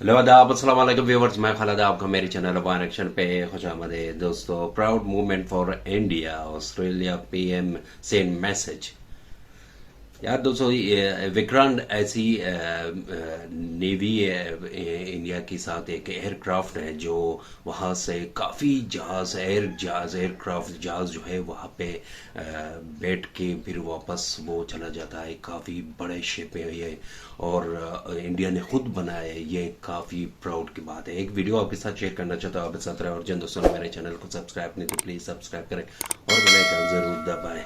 Hello आदाब अस्सलाम वालेकुम व्यूवर्स, मैं खालिद आपका मेरे चैनल वन एक्शन पे खुशामदीद। दोस्तों, proud movement for India, Australia PM send message. यार दोस्तों, ये विक्रांत ऐसी नेवी इंडिया के साथ एक एयरक्राफ्ट है जो वहाँ से काफ़ी एयरक्राफ्ट जहाज जो है वहाँ पे बैठ के फिर वापस वो चला जाता है। काफ़ी बड़े शिप है ये, और इंडिया ने खुद बनाया है। ये काफ़ी प्राउड की बात है। एक वीडियो आपके साथ शेयर करना चाहता हूँ, आपके साथ रहे। और जिन दोस्तों ने मेरे चैनल को सब्सक्राइब नहीं तो प्लीज़ सब्सक्राइब करें और बेल आइकन ज़रूर दबाएं।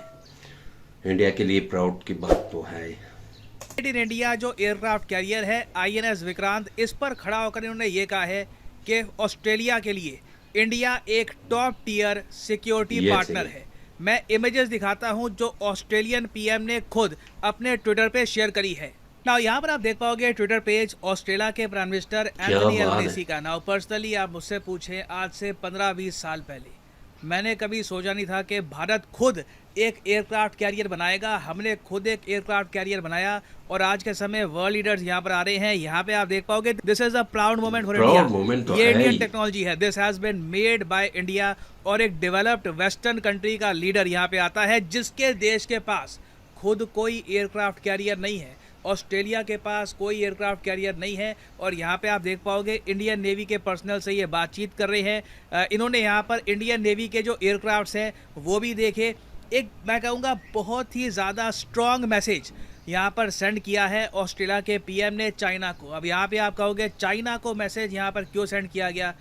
इंडिया के लिए प्राउड की बात तो है। मेड इन इंडिया जो एयरक्राफ्ट कैरियर है आईएनएस विक्रांत, इस पर खड़ा होकर इन्होंने ये कहा है कि ऑस्ट्रेलिया के लिए इंडिया एक टॉप टियर सिक्योरिटी पार्टनर है। मैं इमेजेस दिखाता हूं जो ऑस्ट्रेलियन पीएम ने खुद अपने ट्विटर पे शेयर करी है। ना यहाँ पर आप देख पाओगे ट्विटर पेज ऑस्ट्रेलिया के प्राइम मिनिस्टर एंथनी एल्बनीज़ी का। नाउ पर्सनली आप मुझसे पूछें, आज से 15-20 साल पहले मैंने कभी सोचा नहीं था कि भारत खुद एक एयरक्राफ्ट कैरियर बनाएगा। हमने खुद एक एयरक्राफ्ट कैरियर बनाया और आज के समय वर्ल्ड लीडर्स यहाँ पर आ रहे हैं। यहाँ पे आप देख पाओगे, this is a proud moment for India. ये इंडियन टेक्नोलॉजी है, this has been made by India. और एक डेवलप्ड वेस्टर्न कंट्री का लीडर यहाँ पे आता है जिसके देश के पास खुद कोई एयरक्राफ्ट कैरियर नहीं है। ऑस्ट्रेलिया के पास कोई एयरक्राफ्ट कैरियर नहीं है। और यहाँ पे आप देख पाओगे इंडियन नेवी के पर्सनल से ये बातचीत कर रहे हैं। इन्होंने यहाँ पर इंडियन नेवी के जो एयरक्राफ्ट्स हैं वो भी देखे। एक मैं कहूँगा बहुत ही ज़्यादा स्ट्रॉन्ग मैसेज यहाँ पर सेंड किया है ऑस्ट्रेलिया के पीएम ने चाइना को। अब यहाँ पे आप कहोगे चाइना को मैसेज यहाँ पर क्यों सेंड किया गया?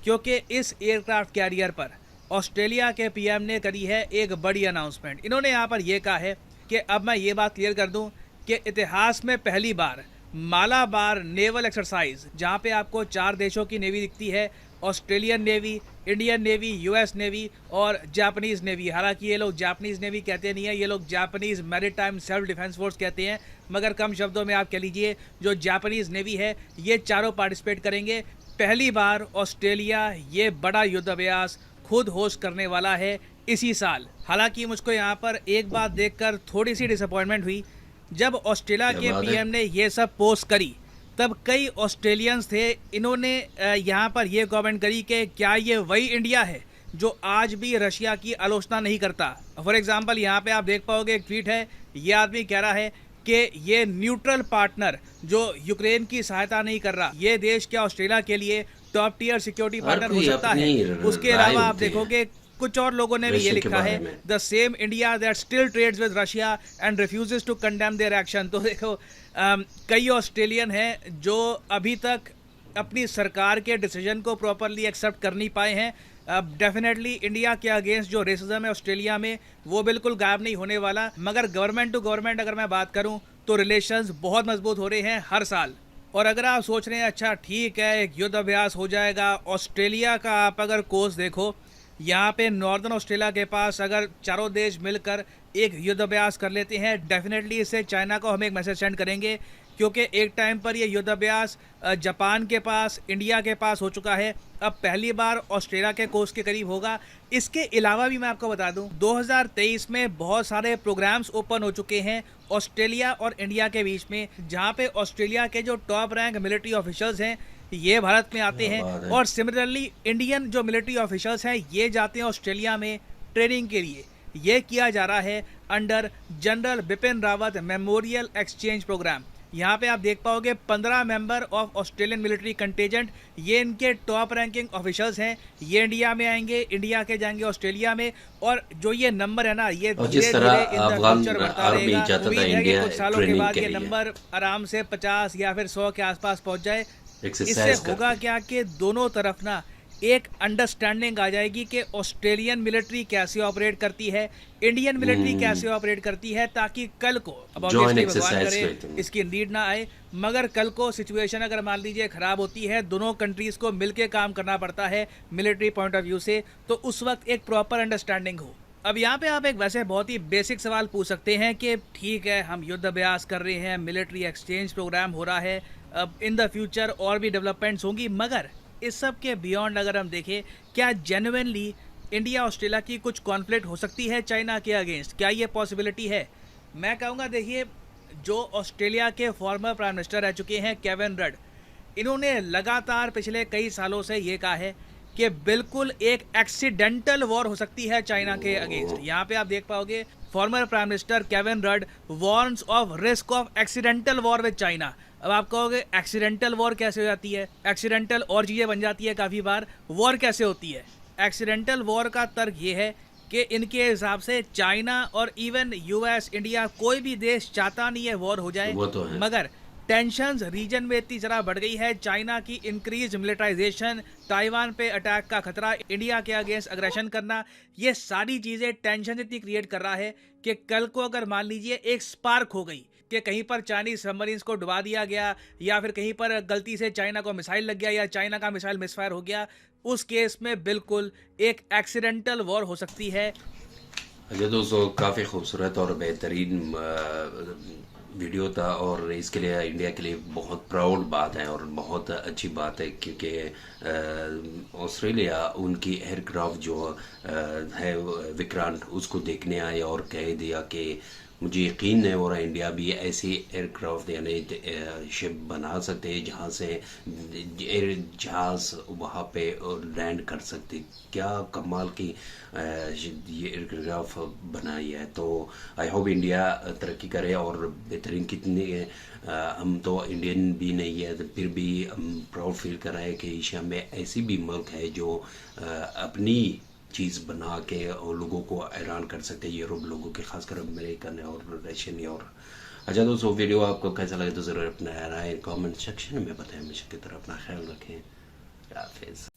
क्योंकि इस एयरक्राफ्ट कैरियर पर ऑस्ट्रेलिया के पीएम ने करी है एक बड़ी अनाउंसमेंट। इन्होंने यहाँ पर यह कहा है कि अब मैं ये बात क्लियर कर दूँ कि इतिहास में पहली बार मालाबार नेवल एक्सरसाइज, जहाँ पे आपको 4 देशों की नेवी दिखती है, Australian navy, Indian navy, US navy और जापानीज़ नेवी। हालांकि ये लोग जापानीज़ नेवी कहते नहीं है, ये लोग Japanese maritime self defence force कहते हैं। मगर कम शब्दों में आप कह लीजिए जो जापानीज़ नेवी है ये चारों पार्टिसिपेट करेंगे। पहली बार ऑस्ट्रेलिया ये बड़ा युद्ध अभ्यास खुद होस्ट करने वाला है इसी साल। हालांकि मुझको यहाँ पर एक बात देखकर थोड़ी सी डिसअपॉइंटमेंट हुई। जब ऑस्ट्रेलिया के पीएम ने ये सब पोस्ट करी तब कई ऑस्ट्रेलियंस थे, इन्होंने यहाँ पर ये कमेंट करी कि क्या ये वही इंडिया है जो आज भी रशिया की आलोचना नहीं करता। फॉर एग्जांपल यहाँ पे आप देख पाओगे एक ट्वीट है, ये आदमी कह रहा है कि ये न्यूट्रल पार्टनर जो यूक्रेन की सहायता नहीं कर रहा, ये देश क्या ऑस्ट्रेलिया के लिए टॉप टियर सिक्योरिटी पार्टनर हो सकता है? उसके अलावा आप देखोगे कुछ और लोगों ने भी ये लिखा है, the same India that still trades with Russia and refuses to condemn their action. तो देखो कई ऑस्ट्रेलियन हैं जो अभी तक अपनी सरकार के डिसीजन को प्रॉपरली एक्सेप्ट कर नहीं पाए हैं। अब डेफिनेटली इंडिया के अगेंस्ट जो रेसिज्म है ऑस्ट्रेलिया में वो बिल्कुल गायब नहीं होने वाला। मगर गवर्नमेंट टू गवर्नमेंट अगर मैं बात करूं तो रिलेशंस बहुत मजबूत हो रहे हैं हर साल। और अगर आप सोच रहे हैं अच्छा ठीक है एक युद्ध अभ्यास हो जाएगा, ऑस्ट्रेलिया का आप अगर कोर्स देखो, यहाँ पे नॉर्दर्न ऑस्ट्रेलिया के पास अगर चारों देश मिलकर एक युद्ध अभ्यास कर लेते हैं, डेफिनेटली इससे चाइना को हम एक मैसेज सेंड करेंगे। क्योंकि एक टाइम पर ये युद्ध अभ्यास जापान के पास, इंडिया के पास हो चुका है, अब पहली बार ऑस्ट्रेलिया के कोस्ट के करीब होगा। इसके अलावा भी मैं आपको बता दूं 2023 में बहुत सारे प्रोग्राम्स ओपन हो चुके हैं ऑस्ट्रेलिया और इंडिया के बीच में, जहाँ पे ऑस्ट्रेलिया के जो टॉप रैंक मिलिट्री ऑफिसर्स हैं ये भारत में आते हैं और सिमिलरली इंडियन जो मिलिट्री ऑफिसर्स हैं ये जाते हैं ऑस्ट्रेलिया में ट्रेनिंग के लिए। ये किया जा रहा है under general Bipin Rawat memorial exchange program. यहाँ पे आप देख पाओगे 15 member of Australian military contingent, ये इनके टॉप रैंकिंग ऑफिसर्स हैं। ये इंडिया में आएंगे, इंडिया के जाएंगे ऑस्ट्रेलिया में। और जो ये नंबर है ना, ये धीरे धीरे इन द फ्यूचर बढ़ता रहेगा। उम्मीद है कि कुछ सालों के बाद ये नंबर आराम से 50 या फिर 100 के आसपास पहुंच जाए। इससे होगा क्या कि दोनों तरफ ना एक अंडरस्टैंडिंग आ जाएगी कि ऑस्ट्रेलियन मिलिट्री कैसे ऑपरेट करती है, इंडियन मिलिट्री कैसे ऑपरेट करती है, ताकि कल को अब ऑब्वियसली भगवान करे इसकी नीड ना आए, मगर कल को सिचुएशन अगर मान लीजिए खराब होती है, दोनों कंट्रीज को मिलके काम करना पड़ता है मिलिट्री पॉइंट ऑफ व्यू से, तो उस वक्त एक प्रॉपर अंडरस्टैंडिंग हो। अब यहाँ पे आप एक वैसे बहुत ही बेसिक सवाल पूछ सकते हैं कि ठीक है हम युद्ध अभ्यास कर रहे हैं, मिलिट्री एक्सचेंज प्रोग्राम हो रहा है, अब इन द फ्यूचर और भी डेवलपमेंट्स होंगी, मगर इस सब के बियॉन्ड अगर हम देखें क्या जेन्युइनली इंडिया ऑस्ट्रेलिया की कुछ कॉन्फ्लिक्ट हो सकती है चाइना के अगेंस्ट? क्या ये पॉसिबिलिटी है? मैं कहूँगा देखिए, जो ऑस्ट्रेलिया के फॉर्मर प्राइम मिनिस्टर रह चुके हैं केविन रड, इन्होंने लगातार पिछले कई सालों से ये कहा है कि बिल्कुल एक एक्सीडेंटल वॉर हो सकती है चाइना के अगेंस्ट। यहाँ पे आप देख पाओगे former prime minister Kevin Rudd warns of risk of accidental war with China. अब आप कहोगे एक्सीडेंटल वॉर कैसे हो जाती है, एक्सीडेंटल और चीज़ें बन जाती है काफ़ी बार, वॉर कैसे होती है? एक्सीडेंटल वॉर का तर्क ये है कि इनके हिसाब से चाइना और इवन यूएस, इंडिया, कोई भी देश चाहता नहीं है वॉर हो जाए, वो तो है। मगर टेंशंस रीजन में इतनी ज़रा बढ़ गई है, चाइना की इंक्रीज मिलिटराइजेशन, ताइवान पे अटैक का खतरा, इंडिया के अगेंस्ट अग्रेशन करना, ये सारी चीज़ें टेंशन इतनी क्रिएट कर रहा है कि कल को अगर मान लीजिए एक स्पार्क हो गई कि कहीं पर चाइनीज सबमरीन्स को डुबा दिया गया या फिर कहीं पर गलती से चाइना को मिसाइल लग गया या चाइना का मिसाइल मिसफायर हो गया, उस केस में बिल्कुल एक एक्सीडेंटल वॉर हो सकती है। अच्छा दोस्तों, काफ़ी खूबसूरत और बेहतरीन वीडियो था और इसके लिए इंडिया के लिए बहुत प्राउड बात है और बहुत अच्छी बात है, क्योंकि ऑस्ट्रेलिया उनकी एयरक्राफ्ट जो है विक्रांत, उसको देखने आए और कह दिया कि मुझे यकीन है और इंडिया भी ऐसी एयरक्राफ्ट यानी शिप बना सकते हैं जहाँ से एयर जहाज वहाँ पे लैंड कर सकते। क्या कमाल की ये एयरक्राफ्ट बनाई है। तो आई होप इंडिया तरक्की करे और बेहतरीन कितनी हम तो इंडियन भी नहीं है, तो फिर भी हम प्राउड फील कर रहे हैं कि एशिया में ऐसी भी मुल्क है जो अपनी चीज़ बना के और लोगों को हैरान कर सकते हैं, यूरोप लोगों के, खासकर अमेरिकन और रशियन। और अच्छा दोस्तों, वीडियो आपको कैसा लगे तो ज़रूर अपना राय कमेंट सेक्शन में बताएं। हमेशा की तरह अपना ख्याल रखें। हाफिज़।